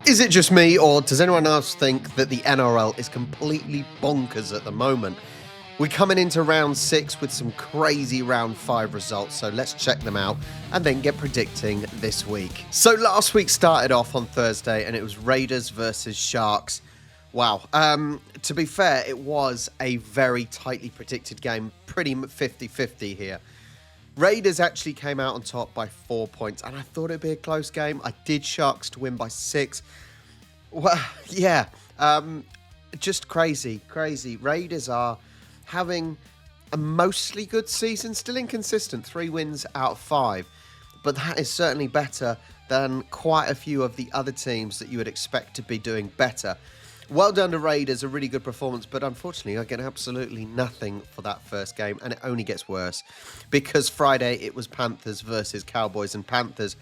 Is it just me, or does anyone else think that the NRL is completely bonkers at the moment? We're coming into round 6 with some crazy round 5 results, so let's check them out and then get predicting this week. So last week started off on Thursday and it was Raiders versus Sharks. Wow. To be fair, it was a very tightly predicted game, pretty 50-50 here. Raiders actually came out on top by 4 points, and I thought it'd be a close game. I did Sharks to win by 6. Well, yeah, just crazy. Raiders are having a mostly good season, still inconsistent, 3 wins out of 5. But that is certainly better than quite a few of the other teams that you would expect to be doing better. Well done to Raiders, a really good performance, but unfortunately I get absolutely nothing for that first game, and it only gets worse because Friday it was Panthers versus Cowboys, and Panthers,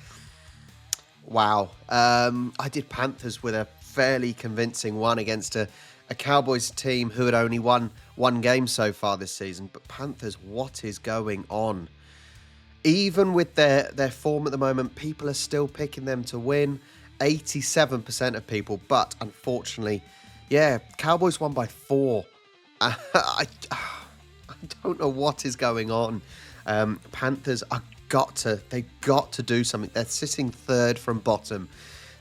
wow. I did Panthers with a fairly convincing one against a Cowboys team who had only won 1 game so far this season, but Panthers, what is going on? Even with their form at the moment, people are still picking them to win. 87% of people, but unfortunately, yeah, Cowboys won by 4. I don't know what is going on. Panthers they've got to do something. They're sitting 3rd from bottom.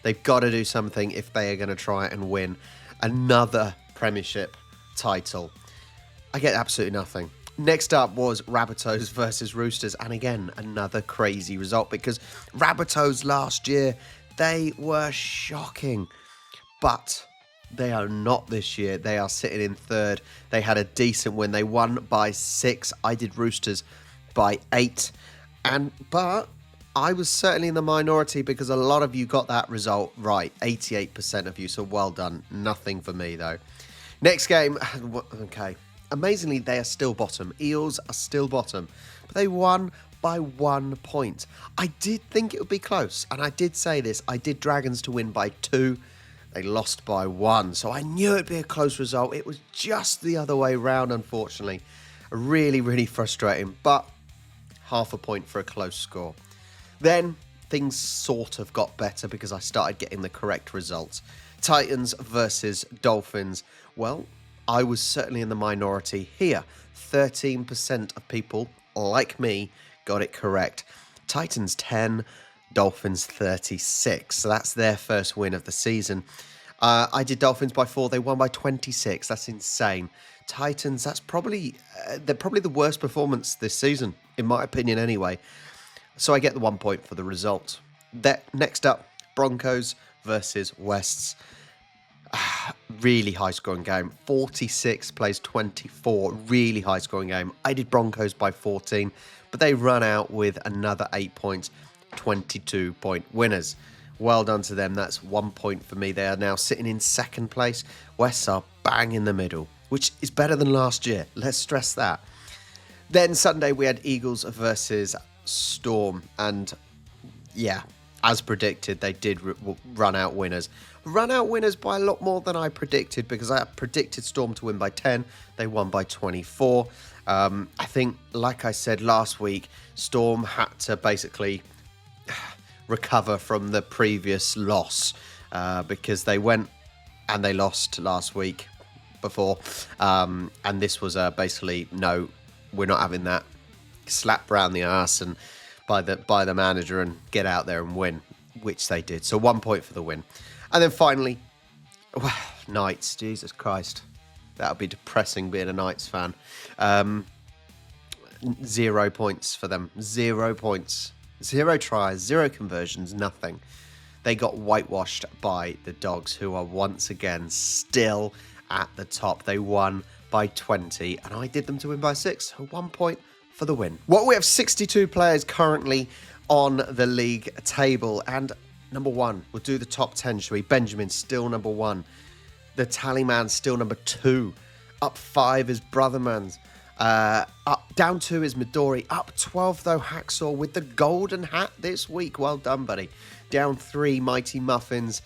They've got to do something if they are going to try and win another premiership title. I get absolutely nothing. Next up was Rabbitohs versus Roosters, and again, another crazy result because Rabbitohs last year, they were shocking, but they are not this year. They are sitting in 3rd. They had a decent win. They won by 6. I did Roosters by 8. But I was certainly in the minority because a lot of you got that result right. 88% of you, so well done. Nothing for me, though. Next game, okay. Amazingly, they are still bottom. Eels are still bottom, but they won by 1 point. I did think it would be close, and I did say this. I did Dragons to win by 2. They lost by 1, so I knew it'd be a close result. It was just the other way round, unfortunately. Really, really frustrating, but half a point for a close score. Then things sort of got better because I started getting the correct results. Titans versus Dolphins. Well, I was certainly in the minority here. 13% of people, like me, got it correct. Titans 10, Dolphins 36. So that's their first win of the season. I did Dolphins by 4. They won by 26. That's insane. Titans, they're probably the worst performance this season, in my opinion anyway. So I get the 1 point for the result. Next up, Broncos versus Wests. Really high scoring game. 46 plays 24. Really high scoring game. I did Broncos by 14, but they run out with another 8 points. 22-point winners. Well done to them. That's 1 point for me. They are now sitting in 2nd place. Wests are bang in the middle, which is better than last year. Let's stress that. Then Sunday we had Eagles versus Storm, and yeah, as predicted, they did run out winners. Run out winners by a lot more than I predicted because I predicted Storm to win by 10. They won by 24. I think, like I said last week, Storm had to basically recover from the previous loss because they went and they lost last week before. And this was basically, no, we're not having that. Slap round the arse and by the manager and get out there and win, which they did. So 1 point for the win. And then finally, well, Knights, Jesus Christ. That would be depressing being a Knights fan. 0 points for them. 0 points. 0 tries, 0 conversions, nothing. They got whitewashed by the Dogs, who are once again still at the top. They won by 20, and I did them to win by 6. So 1 point for the win. Well, we have 62 players currently on the league table, and number 1, we'll do the top 10, shall we? Benjamin, still number 1. The Tallyman, still number 2. Up 5 is Brotherman's. Down 2 is Midori. Up 12, though, Hacksaw with the golden hat this week. Well done, buddy. Down 3, Mighty Muffins.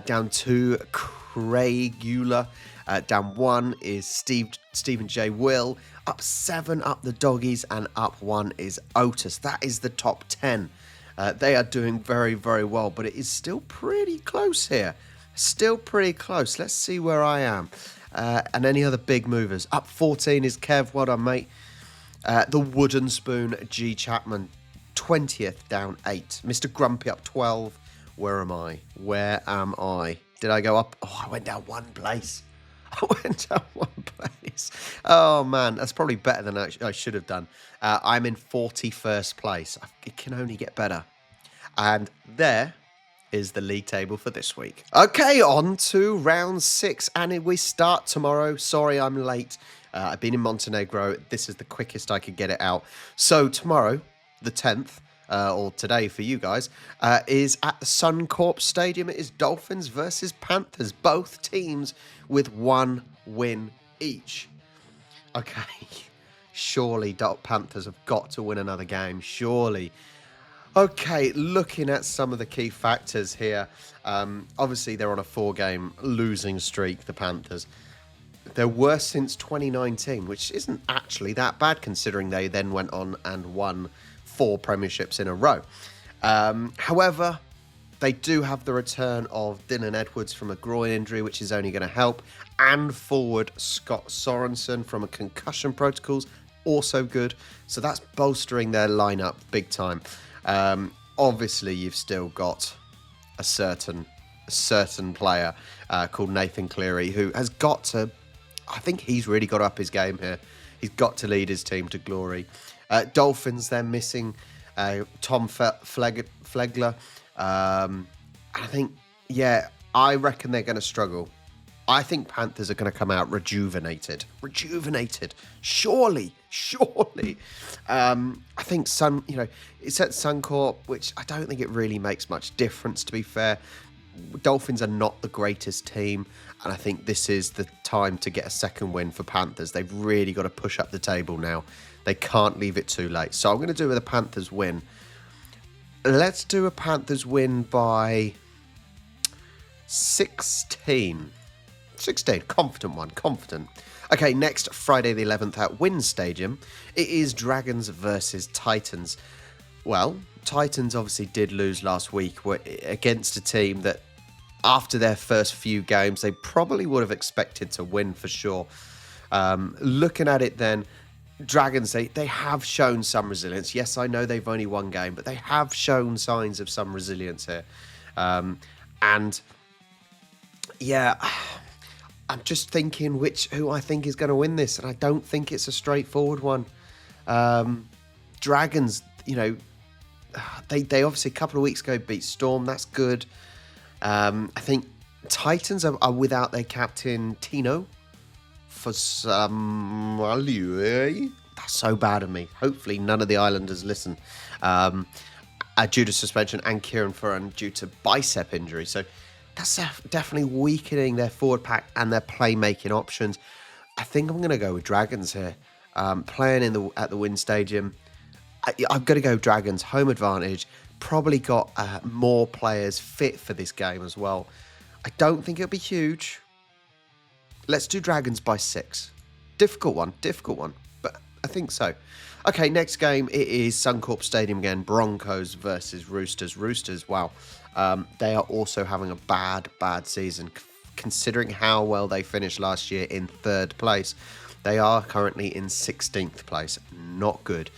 Down 2, Craig Euler. Down 1 is Stephen J. Will. Up 7, up the Doggies. And up 1 is Otis. That is the top 10. They are doing very, very well, but it is still pretty close here. Still pretty close. Let's see where I am. And any other big movers. Up 14 is Kev. Well done, mate. The Wooden Spoon, G. Chapman, 20th, down 8. Mr. Grumpy up 12. Where am I? Where am I? Did I go up? Oh, I went down one place. I went down one place. Oh, man. That's probably better than I should have done. I'm in 41st place. It can only get better. And there is the league table for this week. Okay, on to round 6. And we start tomorrow. Sorry, I'm late. I've been in Montenegro. This is the quickest I could get it out. So tomorrow, the 10th, or today for you guys, is at the Suncorp Stadium. It is Dolphins versus Panthers. Both teams with 1 win each. Okay, surely Panthers have got to win another game. Surely. Okay, looking at some of the key factors here. Obviously, they're on a 4-game losing streak, the Panthers. They're worse since 2019, which isn't actually that bad considering they then went on and won 4 premierships in a row. However, they do have the return of Dylan Edwards from a groin injury, which is only going to help, and forward Scott Sorensen from a concussion protocols, also good. So that's bolstering their lineup big time. Obviously, you've still got a certain player called Nathan Cleary who has got to. I think he's really got to up his game here. He's got to lead his team to glory. Dolphins, they're missing Tom Flegler. I think, I reckon they're going to struggle. I think Panthers are going to come out rejuvenated. Surely. I think it's at Suncorp, which I don't think it really makes much difference, to be fair. Dolphins are not the greatest team, and I think this is the time to get a second win for Panthers. They've really got to push up the table now. They can't leave it too late. So I'm going to do with a Panthers win. Let's do a Panthers win by 16. 16. Confident one. Confident. Okay, next, Friday the 11th at Wynn Stadium. It is Dragons versus Titans. Well, Titans obviously did lose last week against a team that, after their first few games, they probably would have expected to win for sure. Looking at it then, Dragons, they have shown some resilience. Yes, I know they've only one game, but they have shown signs of some resilience here. And yeah, I'm just thinking who I think is going to win this, and I don't think it's a straightforward one. Dragons, they obviously a couple of weeks ago beat Storm. That's good. I think Titans are without their captain Tino for some. That's so bad of me. Hopefully none of the Islanders listen. Due to suspension, and Kieran Furran due to bicep injury. So that's definitely weakening their forward pack and their playmaking options. I think I'm going to go with Dragons here. Playing at the Wynn Stadium, I've got to go Dragons. Home advantage. Probably got more players fit for this game as well. I don't think it'll be huge. Let's do Dragons by 6. Difficult one, but I think so. Okay, next game, it is Suncorp Stadium again. Broncos versus Roosters. Roosters, wow. They are also having a bad season, considering how well they finished last year in 3rd place. They are currently in 16th place. Not good.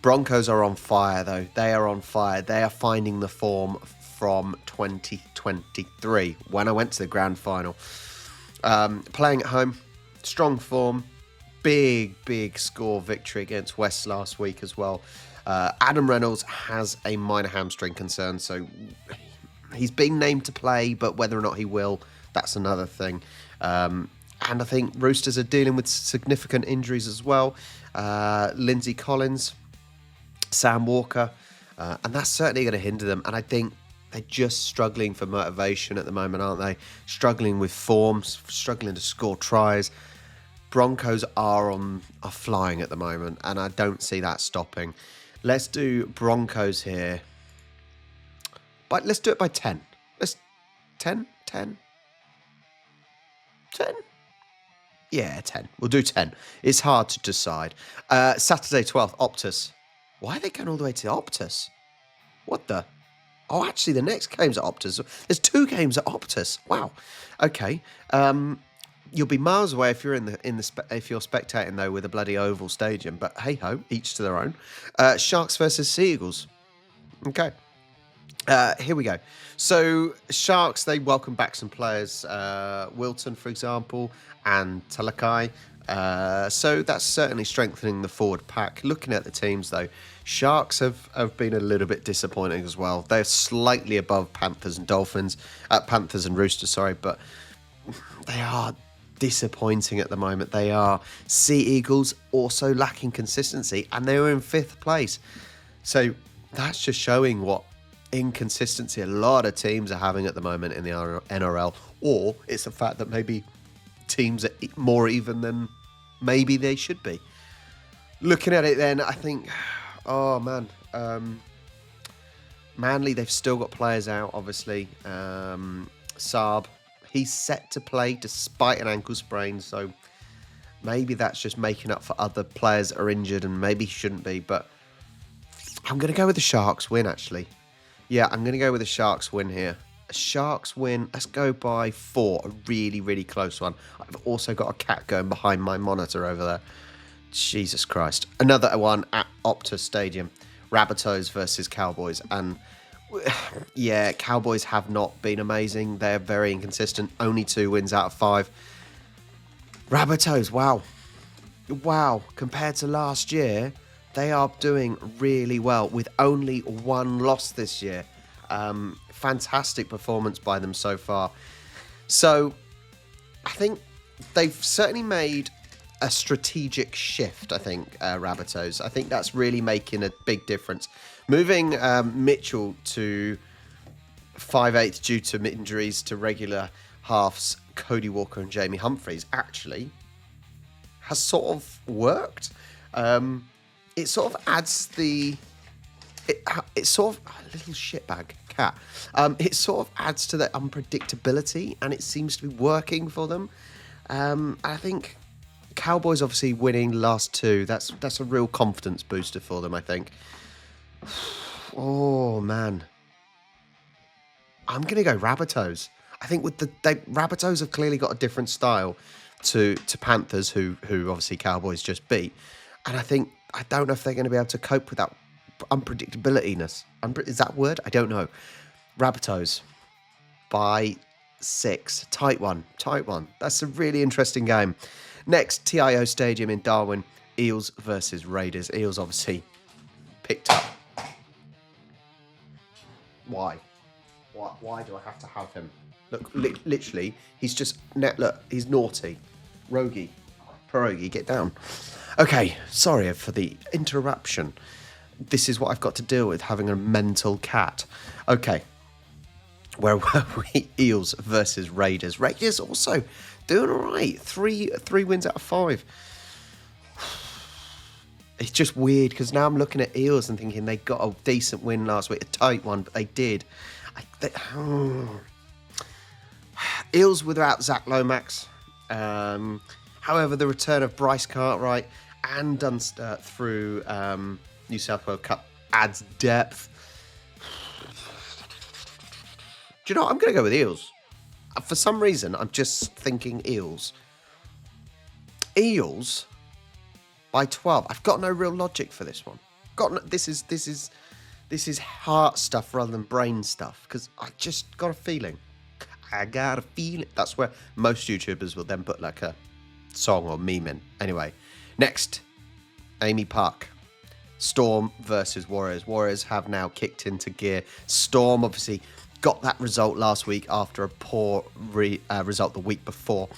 Broncos are on fire, though. They are on fire. They are finding the form from 2023, when I went to the grand final. Playing at home, strong form, big score victory against West last week as well. Adam Reynolds has a minor hamstring concern, so he's been named to play, but whether or not he will, that's another thing. And I think Roosters are dealing with significant injuries as well. Lindsay Collins, Sam Walker, and that's certainly going to hinder them. And I think they're just struggling for motivation at the moment, aren't they? Struggling with form, struggling to score tries. Broncos are flying at the moment, and I don't see that stopping. Let's do Broncos here. But let's do it by 10. Let's 10. Yeah, 10. We'll do 10. It's hard to decide. Saturday 12th, Optus. Why are they going all the way to Optus? What the? Oh, actually, the next game's at Optus. There's 2 games at Optus. Wow. Okay. You'll be miles away if you're if you're spectating though with a bloody oval stadium. But hey ho, each to their own. Sharks versus Sea Eagles. Okay. Here we go. So Sharks, they welcome back some players, Wilton, for example, and Talakai. So that's certainly strengthening the forward pack. Looking at the teams, though, Sharks have been a little bit disappointing as well. They're slightly above Panthers and Panthers and Roosters, sorry, but they are disappointing at the moment. They are. Sea Eagles also lacking consistency, and they were in 5th place. So that's just showing what inconsistency a lot of teams are having at the moment in the NRL, or it's the fact that maybe teams are more even than maybe they should be. Looking at it then, I think, oh man, Manly, they've still got players out, obviously. Saab, he's set to play despite an ankle sprain, so maybe that's just making up for other players that are injured and maybe shouldn't be, but I'm going to go with the Sharks win, actually. Yeah, I'm going to go with the Sharks win here. A Sharks win. Let's go by 4. A really, really close one. I've also got a cat going behind my monitor over there. Jesus Christ. Another one at Optus Stadium. Rabbitohs versus Cowboys. And yeah, Cowboys have not been amazing. They're very inconsistent. Only 2 wins out of 5. Rabbitohs, wow. Wow. Compared to last year, they are doing really well with only 1 loss this year. Fantastic performance by them so far. So I think they've certainly made a strategic shift, I think, Rabbitohs. I think that's really making a big difference. Moving Mitchell to 5/8 due to injuries to regular halves Cody Walker and Jamie Humphreys actually has sort of worked. It sort of adds it's sort of a little shitbag cat. It sort of adds to the unpredictability, and it seems to be working for them. I think Cowboys obviously winning last 2. That's a real confidence booster for them, I think. Oh man, I'm gonna go Rabbitohs. I think with Rabbitohs have clearly got a different style to Panthers, who obviously Cowboys just beat, and I don't know if they're going to be able to cope with that unpredictability-ness. Is that a word? I don't know. Rabbitohs by 6. Tight one. That's a really interesting game. Next, TIO Stadium in Darwin. Eels versus Raiders. Eels obviously picked up. Why? Why do I have to have him? Look, literally, he's just... Look, he's naughty. Pierogi, get down. Okay, sorry for the interruption. This is what I've got to deal with, having a mental cat. Okay, where were we? Eels versus Raiders. Raiders also doing all right. 3 wins out of 5. It's just weird because now I'm looking at Eels and thinking they got a decent win last week, a tight one, but they did. Eels without Zach Lomax. However, the return of Bryce Cartwright and Dunster through New South Wales Cup adds depth. Do you know what? I'm going to go with Eels. For some reason, I'm just thinking Eels. Eels by 12. I've got no real logic for this one. This is heart stuff rather than brain stuff because I just got a feeling. That's where most YouTubers will then put like a song or meme in. Anyway, next, Amy Park. Storm versus Warriors. Warriors have now kicked into gear. Storm obviously got that result last week after a poor result the week before.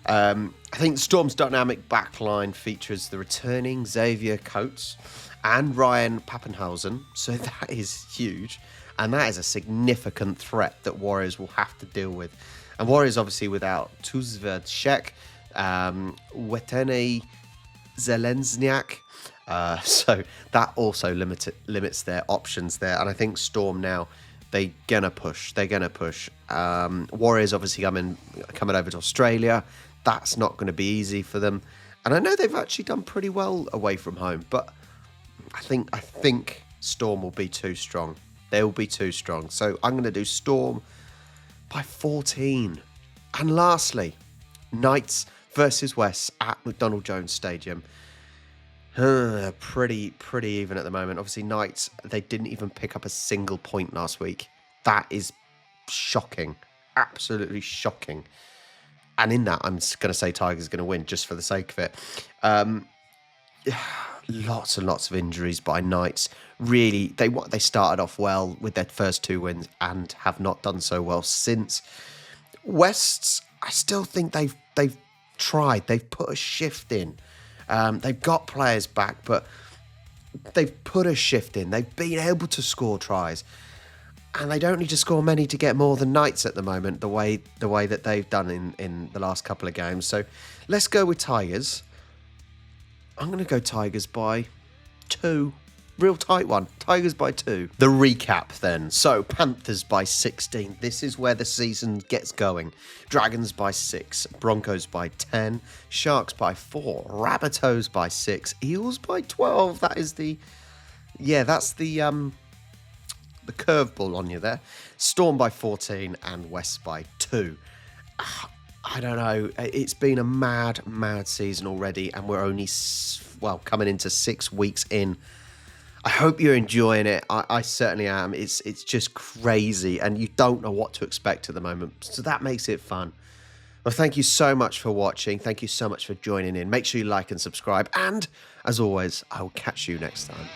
I think Storm's dynamic backline features the returning Xavier Coates and Ryan Pappenhausen, so that is huge, and that is a significant threat that Warriors will have to deal with. And Warriors obviously without Tuzved Shek, Wetene Zelensniak, so that also limits their options there. And I think Storm now, they're gonna push. Warriors obviously coming over to Australia. That's not going to be easy for them. And I know they've actually done pretty well away from home, but I think Storm will be too strong. They'll be too strong. So I'm going to do Storm by 14. And lastly, Knights versus West at McDonald Jones Stadium. Pretty even at the moment. Obviously, Knights, they didn't even pick up a single point last week. That is shocking. Absolutely shocking. And in that, I'm going to say Tigers are going to win just for the sake of it. Lots and lots of injuries by Knights. Really, they started off well with their first 2 wins and have not done so well since. Wests, I still think they've tried. They've put a shift in. They've got players back, but they've put a shift in. They've been able to score tries. And they don't need to score many to get more than Knights at the moment, the way that they've done in the last couple of games. So let's go with Tigers. I'm going to go Tigers by 2. Real tight one. Tigers by 2. The recap then. So Panthers by 16. This is where the season gets going. Dragons by 6. Broncos by 10. Sharks by 4. Rabbitohs by 6. Eels by 12. That is that's the curveball on you there. Storm by 14 and West by 2. I don't know. It's been a mad season already, and we're only, coming into 6 weeks in. I hope you're enjoying it. I certainly am. It's just crazy, and you don't know what to expect at the moment. So that makes it fun. Well, thank you so much for watching. Thank you so much for joining in. Make sure you like and subscribe. And, as always, I will catch you next time.